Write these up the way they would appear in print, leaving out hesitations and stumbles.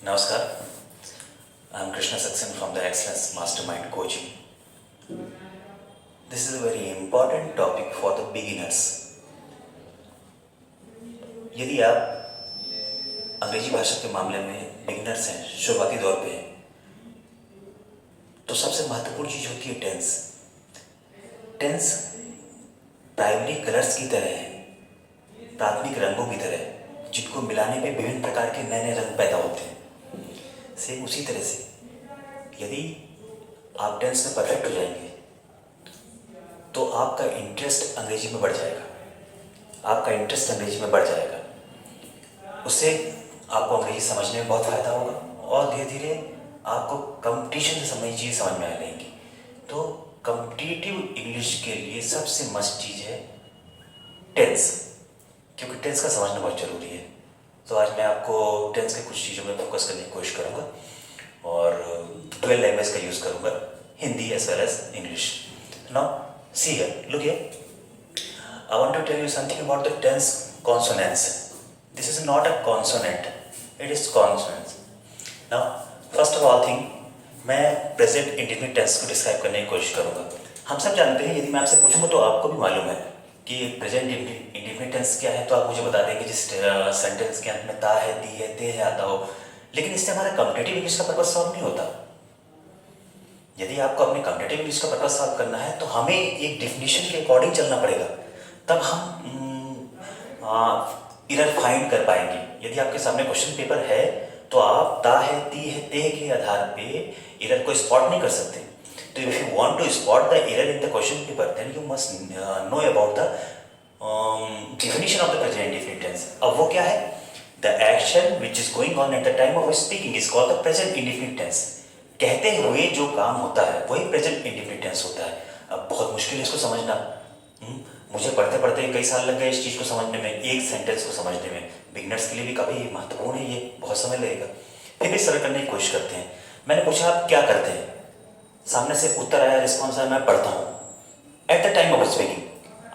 Namaskar, I am Krishna Saxon from the Excellence Mastermind Coaching. This is a very important topic for the beginners. यदि आप अंग्रेजी भाषा के मामले में बिगिनर्स हैं, शुरुआती दौर पे हैं, तो सबसे महत्वपूर्ण चीज़ होती है टेंस। टेंस प्राइमरी कलर्स की तरह है, प्राथमिक रंगों की तरह, जिनको मिलाने पे विभिन्न प्रकार के नए नए रंग पैदा होते हैं। सेम उसी तरह से यदि आप टेंस में परफेक्ट हो जाएंगे तो आपका इंटरेस्ट अंग्रेजी में बढ़ जाएगा, उससे आपको अंग्रेजी समझने में बहुत फ़ायदा होगा और धीरे धीरे आपको कंपटीशन से समझ चीज़ समझ में आ जाएंगी। तो कॉम्पिटिटिव इंग्लिश के लिए सबसे मस्ट चीज़ है टेंस, क्योंकि टेंस का समझना बहुत ज़रूरी है। तो आज मैं आपको टेंस के कुछ चीज़ों में फोकस करने की कोशिश करूँगा और डुअल लैंग्वेज का यूज़ करूँगा, Hindi as well as English. Now see here, look here, I want to tell you something about the tense consonants. This is not a consonant, it is consonants. Now first of all thing, मैं present indefinite tense को describe करने की कोशिश करूँगा। हम सब जानते हैं, यदि मैं आपसे पूछूंगा तो आपको भी मालूम है कि प्रेजेंट इंडेफिनिट टेंस क्या है, तो आप मुझे बता देंगे जिस सेंटेंस के अंत में ता है, दी है, ते है आता हो। लेकिन इससे हमारा कॉम्पिटिटिव इंग्लिश का पर्पस सॉल्व नहीं होता। यदि आपको अपने कॉम्पिटिटिव इंग्लिश का पर्पस सॉल्व करना है तो हमें एक डेफिनेशन के अकॉर्डिंग चलना पड़ेगा, तब हम एरर फाइंड कर पाएंगे। यदि आपके सामने क्वेश्चन पेपर है तो आप ता है, ती है, ते के आधार पे एरर को स्पॉट नहीं कर सकते। तो if you want to spot the error in the question paper, then you must know about the definition of the present indefinite tense. अब वो क्या है? The action which is going on at the time of speaking is called the present indefinite tense. कहते हुए जो काम होता है वही present indefinite tense होता है। अब बहुत मुश्किल है इसको समझना। मुझे पढ़ते पढ़ते कई साल लग गए इस चीज़ को समझने में, एक सेंटेंस को समझने में। बिगनर्स के लिए भी काफ़ी महत्वपूर्ण है, ये बहुत समय लगेगा। फिर भी सरल करने की कोशिश करते हैं। मैंने पूछा आप क्या करते हैं, सामने से उत्तर आया, रिस्पॉन्स आया, मैं पढ़ता हूँ। At the time of speaking,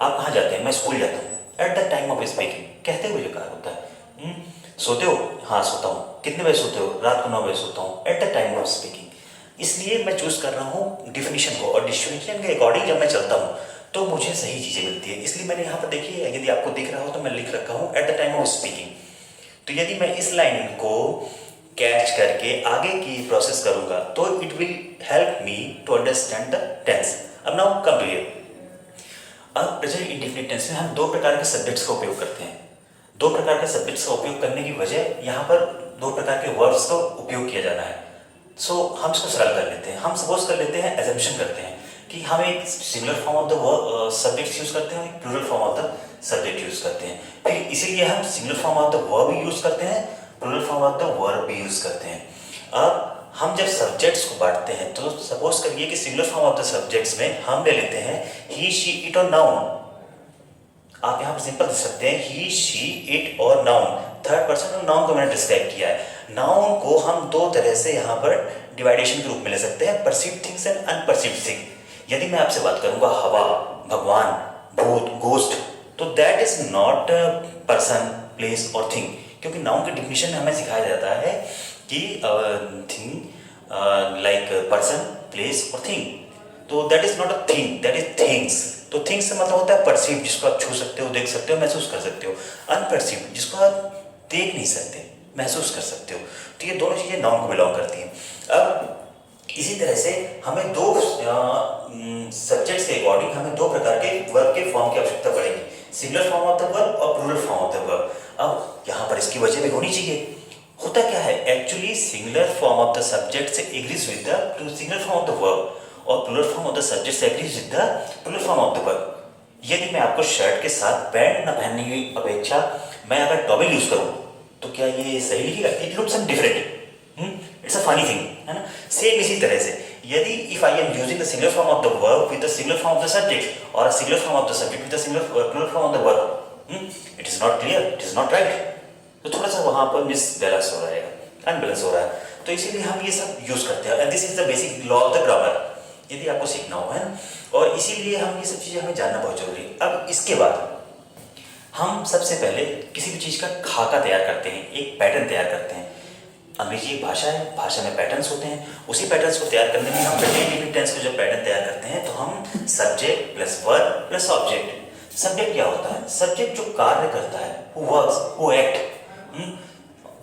आप कहाँ जाते हैं? मैं स्कूल जाता हूँ। At the time of speaking, कहते हुए जो कार्य होता है। सोते हो? हाँ सोता हूँ। कितने बजे सोते हो? रात को 9 बजे सोता हूँ। At the time of speaking. इसलिए मैं चूज कर रहा हूँ डिफिनीशन को, और डिफिनीशन के अकॉर्डिंग जब मैं चलता हूँ तो मुझे सही चीज़ें मिलती है। इसलिए मैंने यहाँ पर देखिए, यदि आपको दिख रहा हो तो मैं लिख रखा हूँ at the time of speaking. तो यदि मैं इस लाइन को कैच करके आगे की प्रोसेस करूँगा तो it will help me to understand the tense. अब नाउ कम टू हियर। अब प्रेजेंट इंडेफिनिट टेंस में हम दो प्रकार के सब्जेक्ट्स का उपयोग करते हैं। दो प्रकार के सब्जेक्ट्स का उपयोग करने की वजह, यहाँ पर दो प्रकार के वर्ब्स का उपयोग किया जाना है। सो हम इसको सरल कर लेते हैं। हम सपोज कर लेते हैं, एजम्पशन करते हैं कि हम एक singular form of the subject use करते हैं, एक plural form of the subject use करते हैं। फिर इसीलिए हम singular form of the verb भी यूज करते हैं, plural form of the verb भी यूज करते हैं। अब हम जब सब्जेक्ट्स को बांटते हैं तो सपोज करिए कि singular form of the subjects में हम ले लेते हैं ही, शी, इट और नाउन। आप यहाँ पर सिंपल दे सकते हैं ही, शी, इट और नाउन। थर्ड पर्सन और नाउन को मैंने डिस्क्राइब किया है। नाउन को हम दो तरह से यहाँ पर डिवाइडेशन के रूप में ले सकते हैं, परसीव्ड थिंग्स एंड अनपरसीव्ड थिंग। यदि मैं आपसे बात करूंगा हवा, भगवान, भूत, गोस्ट, तो that is not person, place और थिंग, क्योंकि नाउन के डिफिनेशन में हमें सिखाया जाता है कि थिंग लाइक पर्सन, प्लेस और थिंग। तो that is not a thing, that is things. तो थिंग्स से मतलब होता है परसीव, जिसको आप छू सकते हो, देख सकते हो, महसूस कर सकते हो। अनपरसीव, जिसको आप देख नहीं सकते, महसूस कर सकते हो। तो ये दोनों चीज़ें नाउन को बिलोंग करती हैं। अब इसी तरह से हमें दो सब्जेक्ट्स के अकॉर्डिंग हमें दो प्रकार के वर्ब के फॉर्म की आवश्यकता पड़ेगी, singular form of the verb और plural form of the verb. अब यहाँ पर इसकी वजह भी होनी चाहिए। होता क्या है, actually singular form of the subject से agrees with the singular form of the verb और plural form of the subject से agrees with the plural form of the verb. यदि मैं आपको शर्ट के साथ पैंट न पहनने की अपेक्षा मैं अगर टॉवेल यूज करूँ तो क्या ये सही लिखेगा? It looks different, it's a funny thing, है ना। सेम इसी तरह से यदि if I am using the singular form of the verb with the singular form of the subject और a singular form of the subject with the singular plural form of the verb, it is not clear, it is not right. तो थोड़ा सा वहां पर misbalance हो रहा है, unbalance हो रहा है। तो इसीलिए हम ये सब यूज करते हैं, and this is the basic law of the grammar, यदि आपको सीखना हो, है। और इसीलिए हम ये सब चीजें हमें जानना बहुत जरूरी है। अब इसके बाद हम सबसे पहले किसी भी चीज का खाका तैयार करते हैं, एक पैटर्न तैयार करते हैं। अंग्रेजी एक भाषा है, भाषा में पैटर्न्स होते हैं, उसी पैटर्न्स को तैयार करने में हम प्रेजेंट इंडेफिनिट टेंस के जब पैटर्न तैयार करते हैं तो हम subject plus verb plus object. Subject क्या होता है? सब्जेक्ट जो कार्य करता है, who works, who act.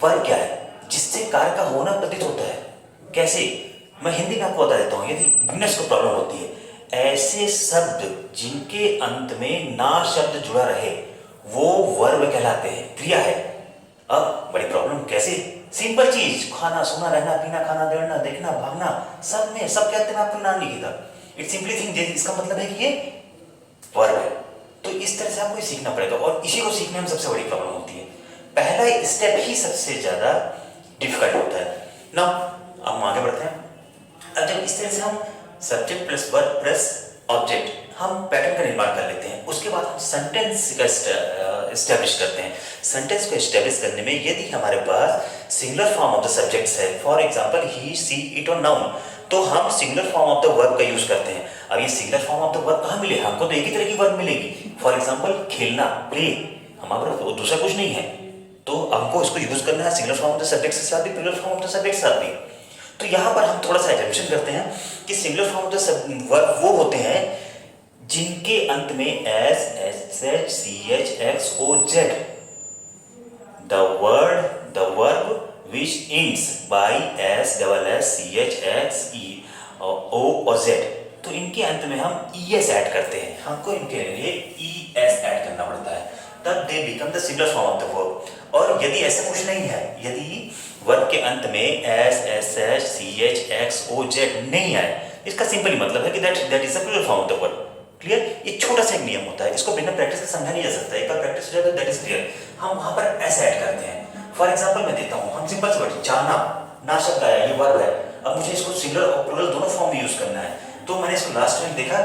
Verb क्या है? जिससे कार्य का होना प्रतीत होता है। कैसे? मैं हिंदी में आपको बता देता हूँ, यदि बिगनर्स को प्रॉब्लम होती है, ऐसे शब्द जिनके अंत में ना शब्द जुड़ा रहे वो वर्ब कहलाते हैं, क्रिया है। अब बड़ी प्रॉब्लम कैसे? सिंपल चीज, खाना, सोना, रहना, पीना, खाना, दौड़ना, देखना, भागना, सब में सब कहते हैं, आपको नाम नहीं लिखा। इट्स सिंपली थिंग, इसका मतलब है कि ये वर्ब है। तो इस तरह से आपको सीखना पड़ेगा और इसी को सीखने में सबसे बड़ी प्रॉब्लम होती है। पहला स्टेप ही सबसे ज्यादा डिफिकल्ट होता है ना। अब हम आगे बढ़ते हैं। अब जब इस तरह से हम subject plus verb plus object हम पैटर्न का निर्माण कर लेते हैं, उसके बाद हम सेंटेंस का एस्टेब्लिश करते हैं। सेंटेंस को एस्टेब्लिश करने में यदि हमारे पास singular form of the subjects है, for example he, she, it और नाउन, तो हम singular form of the verb का यूज करते हैं। अब ये singular form of the verb कहाँ मिले? हमको तो एक ही तरह की वर्ब मिलेगी। फॉर एग्जांपल खेलना, प्ले, हमारे पास दूसरा कुछ नहीं है, तो हमको इसको यूज करना है singular form of the subject के साथ भी, plural form of the subject के साथ भी। तो यहाँ पर हम थोड़ा सा एग्जामिनेशन करते हैं कि singular form of the verb वो होते हैं जिनके अंत में S, S H, C H, X, O, Z, the verb which ends by s, double s, ch, x, e, o और z, तो इनके अंत में हम es ऐड करते हैं। हमको इनके लिए es ऐड करना पड़ता है, तब they become the singular form of the verb. और यदि ऐसा कुछ नहीं है, यदि वर्ब के अंत में s, s, h, ch, x, o, z नहीं आए, इसका सिंपली मतलब है कि that is the plural form of the verb. Clear? ये छोटा सा एक नियम होता है, इसको बिना प्रैक्टिस के समझा नहीं जा सकता। एक बार प्रैक्टिस हो जाए तो दैट इज क्लियर। हम वहां पर s ऐड करते हैं। फॉर एग्जांपल मैं देता हूं, हम सिंपल से वर्ड, जाना, ना शब्द आया, ये वर्ब है। अब मुझे इसको सिंगुलर और प्लूरल दोनों फॉर्म में यूज करना है, तो मैंने इसको लास्ट में देखा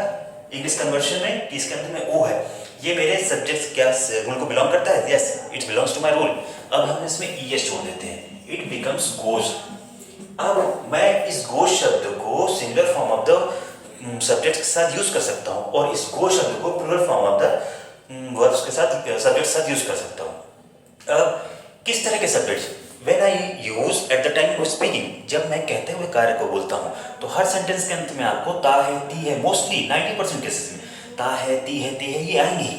इंग्लिश कन्वर्शन में कि इसके अंदर में ओ है, ये मेरे सब्जेक्ट क्या रूल को बिलोंग करता है? Yes, it belongs to my rule. अब हम इसमें es जोड़ देते हैं, इट बिकम्स गोज। अब मैं इस गोज शब्द को singular form of the subject के साथ यूज कर सकता हूं और इस गोज शब्द को plural form of the verbs के साथ, सब्जेक्ट के साथ यूज कर सकता हूं। अब किस तरह के subjects? When I use at the time of speaking, जब मैं कहते हुए कार्य को बोलता हूँ तो हर सेंटेंस के अंत में आपको ता है, ती है, मोस्टली 90% केसेस में ता है, ती है, ये आएंगी।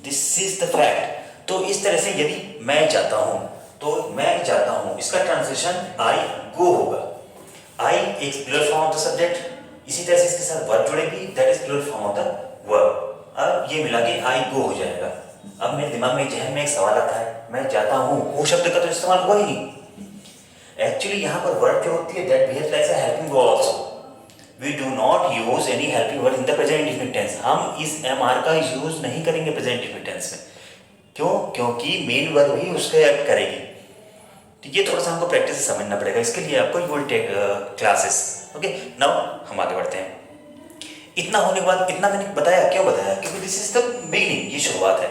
This is the fact. तो इस तरह से यदि मैं जाता हूँ तो मैं जाता हूँ, इसका ट्रांसलेशन आई गो होगा। आई एक plural form of the subject, इसी तरह से इसके साथ वर्ब जुड़ेगी, that is plural form of the verb. अब ये मिला के आई गो हो जाएगा। अब मेरे दिमाग में, जहन में एक सवाल आता है, मैं जाता हूं, वो शब्द का तो इस्तेमाल हुआ ही नहीं। एक्चुअली यहां पर वर्ब जो होती है that behaves like a helping verb also. We do not use any helping verb in the present indefinite tense. हम इस एमआर का यूज नहीं करेंगे प्रेजेंट इंडेफिनिट टेंस में। क्यों? क्योंकि मेन वर्ब ही उसका एक्ट करेगी। तो ये थोड़ा सा हमको प्रैक्टिस से समझना पड़ेगा, इसके लिए आपको you will take classes. Okay, now हम आगे बढ़ते हैं। इतना होने के बाद, इतना मैंने बताया, क्यों बताया? क्योंकि दिस इज द बिगिनिंग, ये शुरुआत है।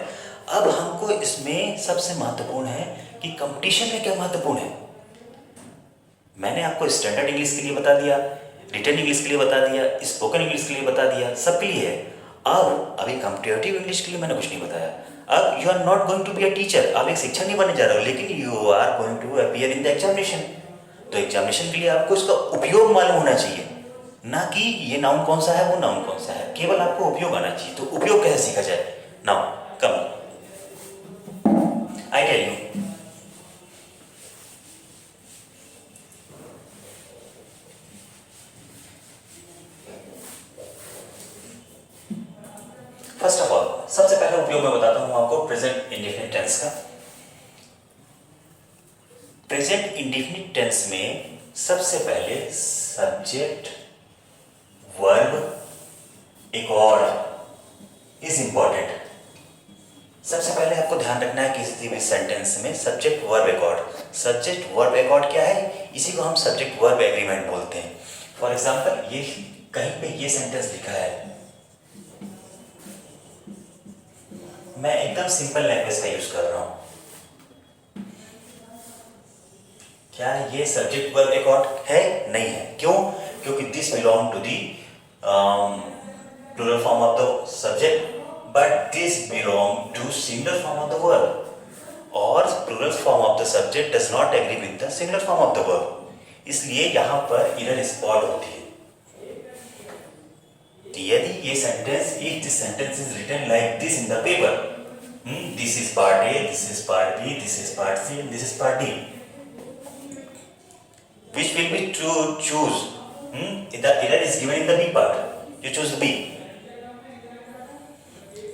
अब हमको इसमें सबसे महत्वपूर्ण है कि कंपटीशन में क्या महत्वपूर्ण है। मैंने आपको स्टैंडर्ड इंग्लिश के लिए बता दिया, रिटन इंग्लिश के लिए बता दिया, स्पोकन इंग्लिश के लिए बता दिया, सबके लिए है। अब अभी कॉम्पिटिटिव इंग्लिश के लिए मैंने कुछ नहीं बताया। अब you are not going to be a teacher, आप एक शिक्षक नहीं बनने जा रहे हो, लेकिन you are going to appear in the examination. तो एग्जामिनेशन के लिए आपको इसका उपयोग मालूम होना चाहिए, ना कि ये नाउन कौन सा है, वो नाउन कौन सा है, केवल आपको उपयोग आना चाहिए। तो उपयोग कैसे सीखा जाए? Now come I tell you. First of all, सबसे पहला उपयोग मैं बताता हूं आपको प्रेजेंट इंडेफिनिट टेंस का। प्रेजेंट इंडेफिनिट टेंस में सबसे पहले सब्जेक्ट, वर्ब, एक और इज इंपॉर्टेंट। सबसे पहले आपको ध्यान रखना है किसी भी सेंटेंस में subject verb accord. Subject verb accord क्या है? इसी को हम सब्जेक्ट वर्ब एग्रीमेंट बोलते हैं। फॉर एग्जांपल, ये कहीं पे ये सेंटेंस लिखा है, मैं एकदम सिंपल लैंग्वेज का यूज कर रहा हूं, क्या ये सब्जेक्ट वर्ब एकॉर्ड है? नहीं है। क्यों? क्योंकि this belong to the plural form of the subject, but this belong to singular form of the verb। और plural form of the subject does not agree with the singular form of the verb, इसलिए यहाँ पर error spot होती है। तो यदि ये sentence, if this sentence is written like this in the paper, this is part A, this is part B, this is part C and this is part D, which will be to choose, the error is given in the B part, you choose B।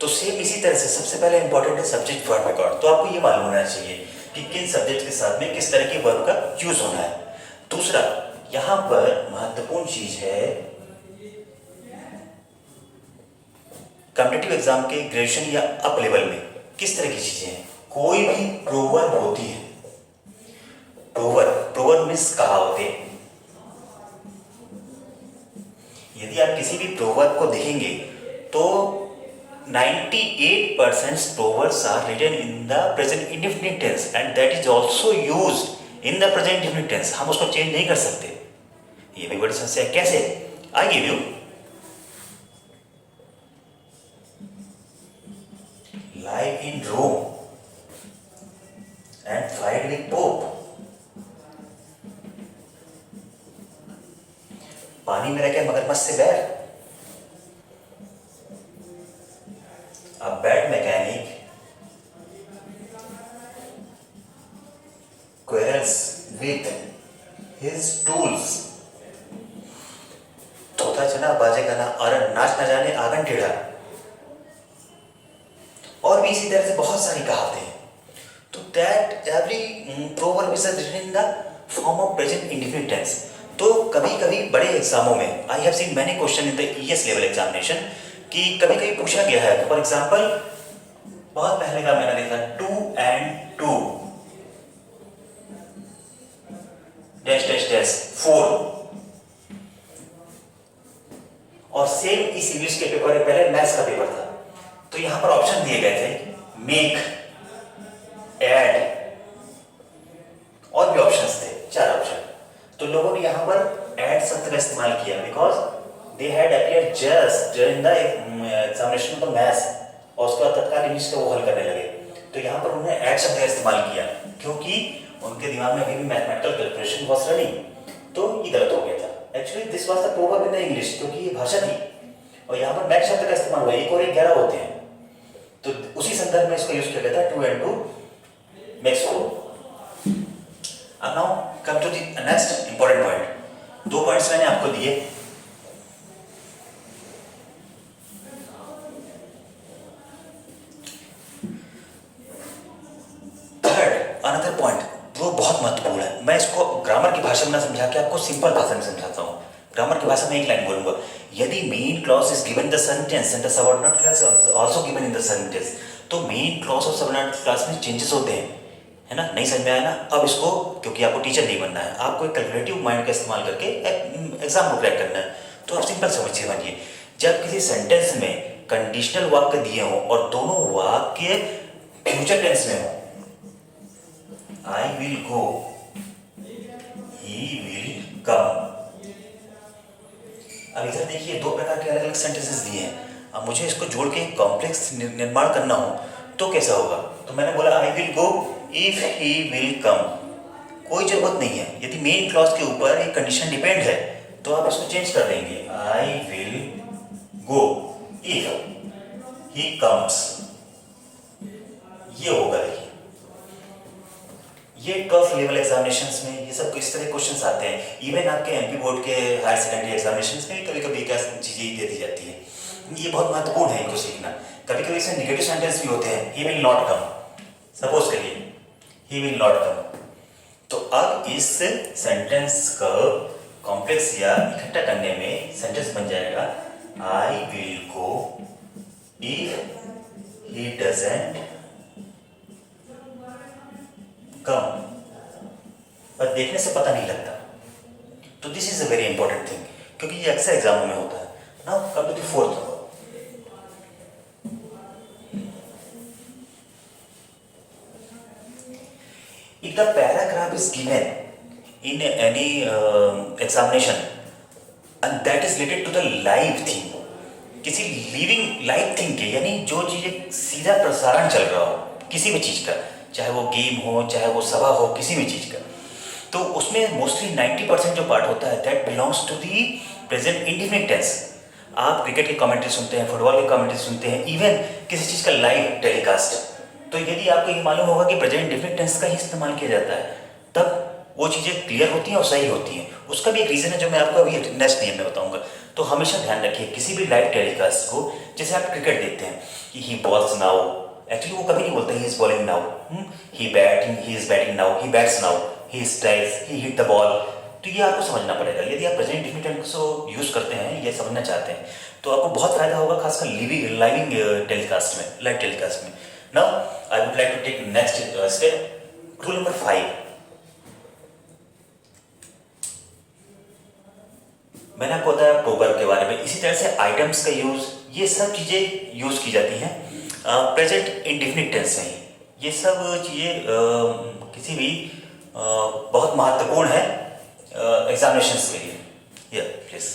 तो same इसी तरह से सबसे पहले important है subject verb record. तो आपको ये मालूम होना चाहिए कि किन सब्जेक्ट के साथ में किस तरह के वर्ब का यूज होना है। दूसरा यहां पर महत्वपूर्ण चीज है, कॉम्पिटिटिव एग्जाम के ग्रेजुएशन या अप लेवल में किस तरह की चीजें हैं। कोई भी प्रोवर्ब होती है, प्रोवर्ब मीन्स कहावतें। यदि आप किसी भी प्रोवर्ब को देखेंगे तो 98% proverbs are written in the present indefinite tense and that is also used in the present indefinite tense। हम उसको चेंज नहीं कर सकते, ये भी बड़ी समस्या है। कैसे? I give you, live in Rome and fight with Pope. पानी में रखे मगरमच्छ से बैर। A bad mechanic quarrels with his tools। थोथा चना बाजे गाना और नाच न जाने आंगन टेढ़ा। और भी इसी तरह से बहुत सारी कहावतें हैं। तो that every proverb is written in the form of present indefinite tense. तो कभी कभी बड़े एग्जामों में I have seen many question in the ES level examination कि कभी कभी पूछा गया है। फॉर एग्जाम्पल बहुत पहले का मैंने देखा 2 and 2 डैश डैश डैश 4। और सेम इस इंग्लिश के पेपर पहले मैथ्स का पेपर था, तो यहां पर ऑप्शन दिए गए थे मेक, ऐड और भी ऑप्शंस थे, 4 ऑप्शन। तो लोगों ने यहां पर ऐड शब्द का इस्तेमाल किया because they had appeared just during the examination of the maths और उसके बाद तत्काल इंग्लिश का वो हल करने लगे। तो यहाँ पर उन्होंने ऐड शब्द का इस्तेमाल किया क्योंकि उनके दिमाग में अभी भी मैथमेटिकल कैलकुलेशन वाज रनिंग। तो ये गलत हो गया था। Actually this was the proverb in the English, क्योंकि ये भाषा थी और यहाँ पर मैथ शब्द का इस्तेमाल हुआ। 1 और 1 11 होते हैं, तो उसी संदर्भ में इसको यूज किया गया था 2 and 2 makes 4। अब now come to the next important point. 2 points मैंने आपको दिए। अनदर पॉइंट जो बहुत महत्वपूर्ण है, मैं इसको ग्रामर की भाषा में ना समझा के आपको सिंपल भाषा में समझाता हूँ। ग्रामर की भाषा में एक लाइन बोलूंगा, यदि main clause is given in the sentence and the subordinate clause also given in the sentence, तो मेन क्लॉज और सबऑर्डिनेट क्लॉज में चेंजेस होते हैं, है ना। नहीं समझ में आया ना? अब इसको, क्योंकि आपको टीचर नहीं बनना है, आपको एक कैलकुलेटिव माइंड का इस्तेमाल करके एग्जाम को क्रैक करना है। तो आप सिंपल समझिए, जब किसी सेंटेंस में कंडीशनल वाक्य दिए हों और दोनों वाक्य फ्यूचर टेंस में हो, I will go, he will come। अब इधर देखिए 2 प्रकार के अलग अलग सेंटेंसेस दिए हैं। अब मुझे इसको जोड़ के कॉम्प्लेक्स निर्माण करना हो तो कैसा होगा? तो मैंने बोला I will go if he will come। कोई जरूरत नहीं है, यदि मेन क्लॉज के ऊपर एक कंडीशन डिपेंड है तो आप इसको चेंज कर देंगे, I will go if he comes। ये होगा। देखिए ये 12th लेवल एग्जामिनेशंस में ये सब इस तरह क्वेश्चंस आते हैं। इवन आपके एमपी बोर्ड के हायर सेकेंडरी एग्जामिनेशंस में कभी कभी क्या चीजें दे दी जाती है। ये बहुत महत्वपूर्ण है इनको सीखना। कभी कभी इसमें निगेटिव सेंटेंस भी होते हैं, he will not come. Suppose करिए ही विल नॉट कम, तो अब इस सेंटेंस को कॉम्प्लेक्स या इकट्ठा करने में सेंटेंस बन जाएगा I will go if he doesn't come. पर देखने से पता नहीं लगता, तो this is a very important thing, क्योंकि ये अक्सर एग्जामों में होता है। Now come to the 4th। if the paragraph is given in any examination and that is related to the live thing, किसी लिविंग लाइव थिंग के, यानी जो चीजें सीधा प्रसारण चल रहा हो किसी भी चीज का, चाहे वो गेम हो, चाहे वो सभा हो, किसी भी चीज़ का, तो उसमें मोस्टली 90% जो पार्ट होता है that belongs to the present indefinite tense. आप क्रिकेट की कमेंट्री सुनते हैं, फुटबॉल की कमेंट्री सुनते हैं, इवन किसी चीज़ का लाइव टेलीकास्ट, तो यदि आपको ये मालूम होगा कि प्रेजेंट इंडिफिनिट टेंस का ही इस्तेमाल किया जाता है, तब वो चीज़ें क्लियर होती हैं और सही होती हैं। उसका भी एक रीज़न है जो मैं आपको अभी नेक्स्ट नियम में बताऊंगा। तो हमेशा ध्यान रखिए किसी भी लाइव टेलीकास्ट को, जैसे आप क्रिकेट देखते हैं कि ही बॉल्स नाउ, एक्चुअली वो कभी नहीं बोलते he is bowling now, he is batting now, he bats now, he strikes, he hit the ball. तो ये आपको समझना पड़ेगा। यदि आप प्रेजेंट इंडिफिनिट टेंस को यूज़ करते हैं, ये समझना चाहते हैं, तो आपको बहुत फायदा होगा, खासकर लाइविंग टेलीकास्ट में, लाइव टेलीकास्ट में। Now I would like to take next step, rule number 5। मैंने आपको बताया प्रोवर्ब के बारे में, इसी तरह से आइटम्स का यूज, ये सब चीज़ें यूज की जाती हैं प्रेजेंट इंडिफिनिट टेंस में ही। ये सब चीज़ें किसी भी बहुत महत्वपूर्ण है एग्जामिनेशंस के लिए। प्लीज।